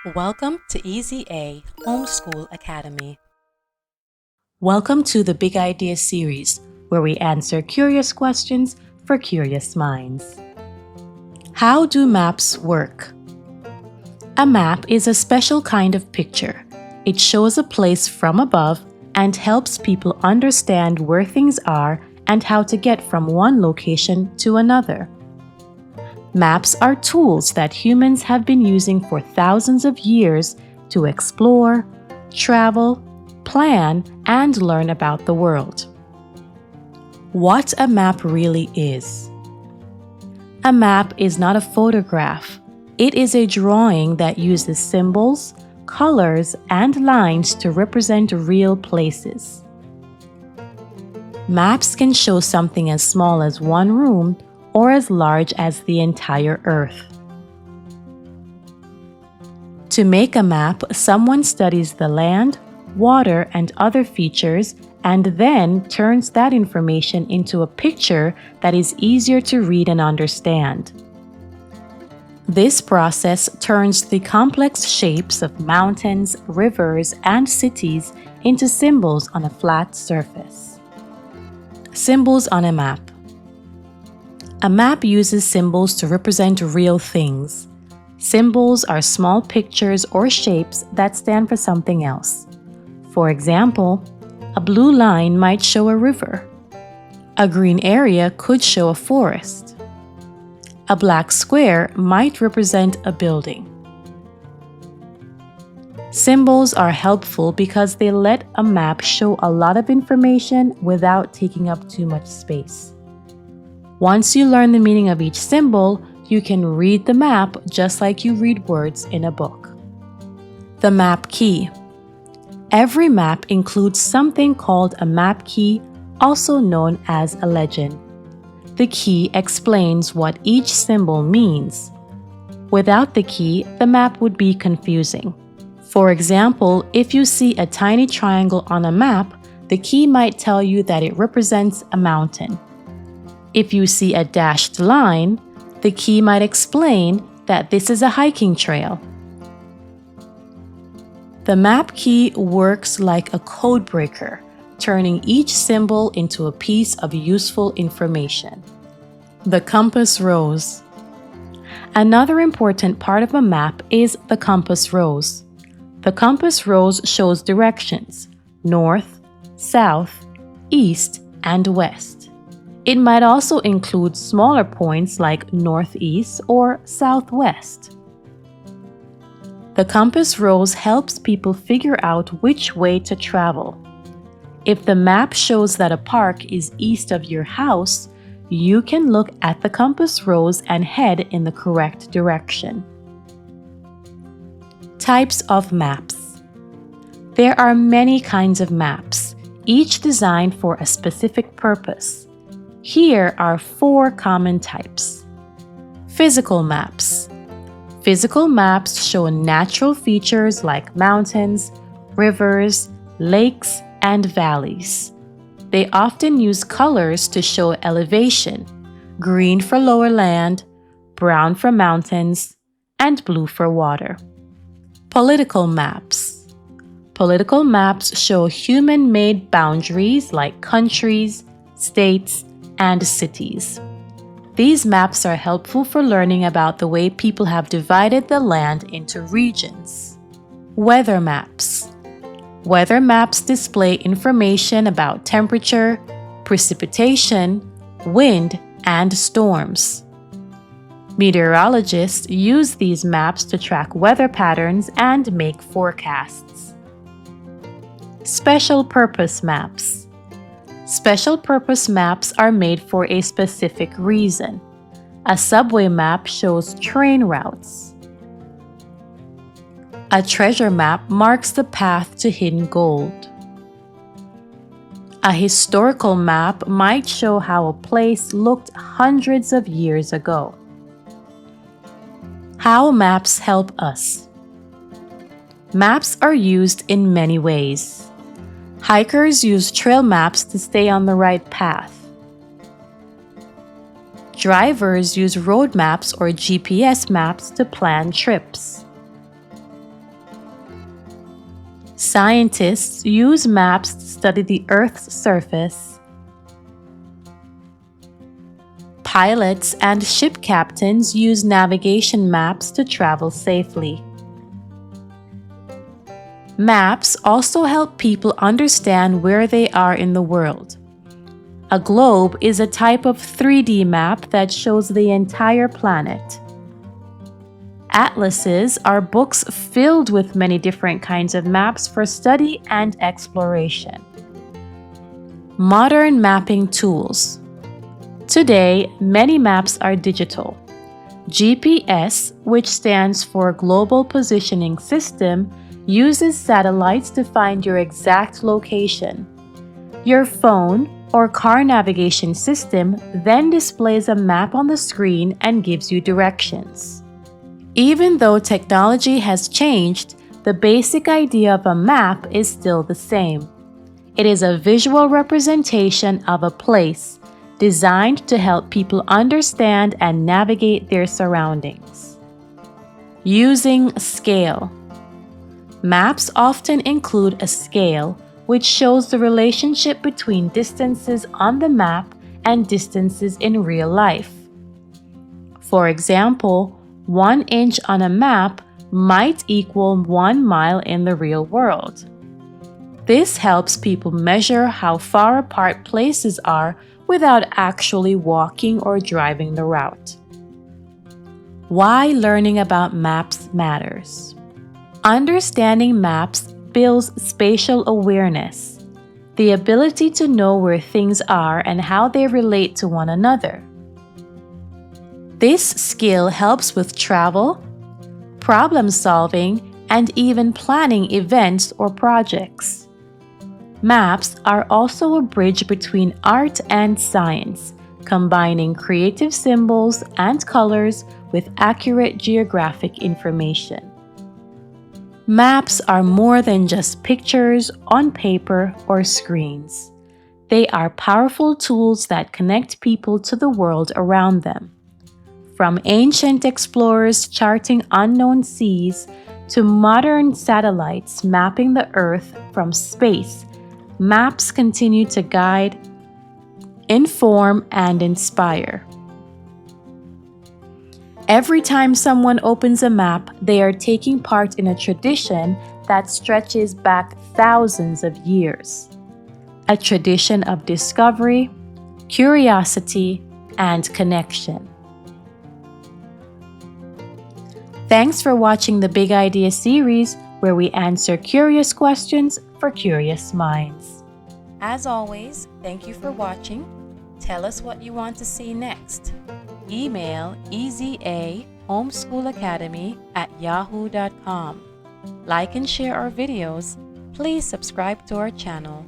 Welcome to Easy A Homeschool Academy. Welcome to the Big Idea series, where we answer curious questions for curious minds. How do maps work? A map is a special kind of picture. It shows a place from above and helps people understand where things are and how to get from one location to another. Maps are tools that humans have been using for thousands of years to explore, travel, plan, and learn about the world. What a map really is. A map is not a photograph. It is a drawing that uses symbols, colors, and lines to represent real places. Maps can show something as small as one room or as large as the entire Earth. To make a map, someone studies the land, water, and other features and then turns that information into a picture that is easier to read and understand. This process turns the complex shapes of mountains, rivers, and cities into symbols on a flat surface. Symbols on a map. A map uses symbols to represent real things. Symbols are small pictures or shapes that stand for something else. For example, a blue line might show a river. A green area could show a forest. A black square might represent a building. Symbols are helpful because they let a map show a lot of information without taking up too much space. Once you learn the meaning of each symbol, you can read the map just like you read words in a book. The map key. Every map includes something called a map key, also known as a legend. The key explains what each symbol means. Without the key, the map would be confusing. For example, if you see a tiny triangle on a map, the key might tell you that it represents a mountain. If you see a dashed line, the key might explain that this is a hiking trail. The map key works like a code breaker, turning each symbol into a piece of useful information. The compass rose. Another important part of a map is the compass rose. The compass rose shows directions: north, south, east, and west. It might also include smaller points like northeast or southwest. The compass rose helps people figure out which way to travel. If the map shows that a park is east of your house, you can look at the compass rose and head in the correct direction. Types of maps. There are many kinds of maps, each designed for a specific purpose. Here are 4 common types. Physical maps. Physical maps show natural features like mountains, rivers, lakes, and valleys. They often use colors to show elevation: green for lower land, brown for mountains, and blue for water. Political maps. Political maps show human-made boundaries like countries, states, and cities. These maps are helpful for learning about the way people have divided the land into regions. Weather maps. Weather maps display information about temperature, precipitation, wind, and storms. Meteorologists use these maps to track weather patterns and make forecasts. Special purpose maps. Special purpose maps are made for a specific reason. A subway map shows train routes. A treasure map marks the path to hidden gold. A historical map might show how a place looked hundreds of years ago. How maps help us. Maps are used in many ways. Hikers use trail maps to stay on the right path. Drivers use road maps or GPS maps to plan trips. Scientists use maps to study the Earth's surface. Pilots and ship captains use navigation maps to travel safely. Maps also help people understand where they are in the world. A globe is a type of 3D map that shows the entire planet. Atlases are books filled with many different kinds of maps for study and exploration. Modern mapping tools. Today, many maps are digital. GPS, which stands for Global Positioning System, uses satellites to find your exact location. Your phone or car navigation system then displays a map on the screen and gives you directions. Even though technology has changed, the basic idea of a map is still the same. It is a visual representation of a place, designed to help people understand and navigate their surroundings. Using scale. Maps often include a scale, which shows the relationship between distances on the map and distances in real life. For example, 1 inch on a map might equal 1 mile in the real world. This helps people measure how far apart places are without actually walking or driving the route. Why learning about maps matters. Understanding maps builds spatial awareness, the ability to know where things are and how they relate to one another. This skill helps with travel, problem solving, and even planning events or projects. Maps are also a bridge between art and science, combining creative symbols and colors with accurate geographic information. Maps are more than just pictures on paper or screens. They are powerful tools that connect people to the world around them. From ancient explorers charting unknown seas to modern satellites mapping the Earth from space, maps continue to guide, inform, and inspire. Every time someone opens a map, they are taking part in a tradition that stretches back thousands of years. A tradition of discovery, curiosity, and connection. Thanks for watching the Big Idea series, where we answer curious questions for curious minds. As always, thank you for watching. Tell us what you want to see next. Email ezahomeschoolacademy@yahoo.com. Like and share our videos. Please subscribe to our channel.